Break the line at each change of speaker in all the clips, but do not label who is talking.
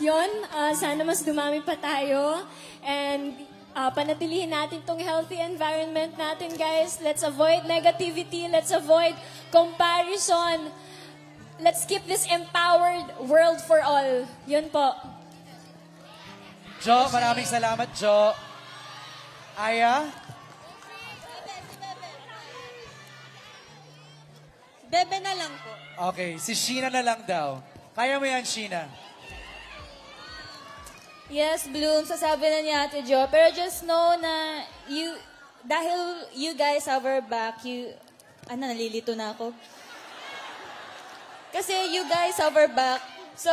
Yun, sana mas dumami pa tayo. And panatilihin natin tong healthy environment natin, guys. Let's avoid negativity. Let's avoid comparison. Let's keep this empowered world for all. Yun po.
Jo, maraming salamat, Jo. Aya?
Bebe na lang po.
Okay, si Sheena na lang daw. Kaya mo yan, Sheena.
Yes, Bloom, sasabi na ni Ate Jo. Pero just know na dahil you guys have our back, nalilito na ako. Kasi you guys have our back, so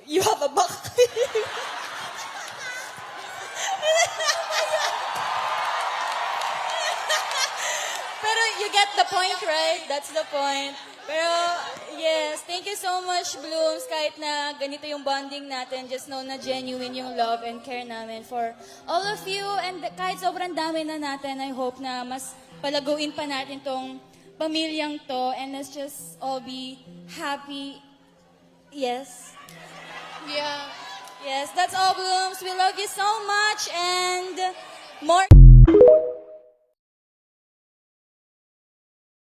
you have a back. Pero you get the point, right? That's the point. Pero, yes, thank you so much, Blooms. Kahit na ganito yung bonding natin, just know na genuine yung love and care namin for all of you. And kahit sobrang dami na natin, I hope na mas palaguin pa natin tong pamilyang to. And let's just all be happy. Yes.
Yeah.
Yes, that's all, Blooms. We love you so much. And more...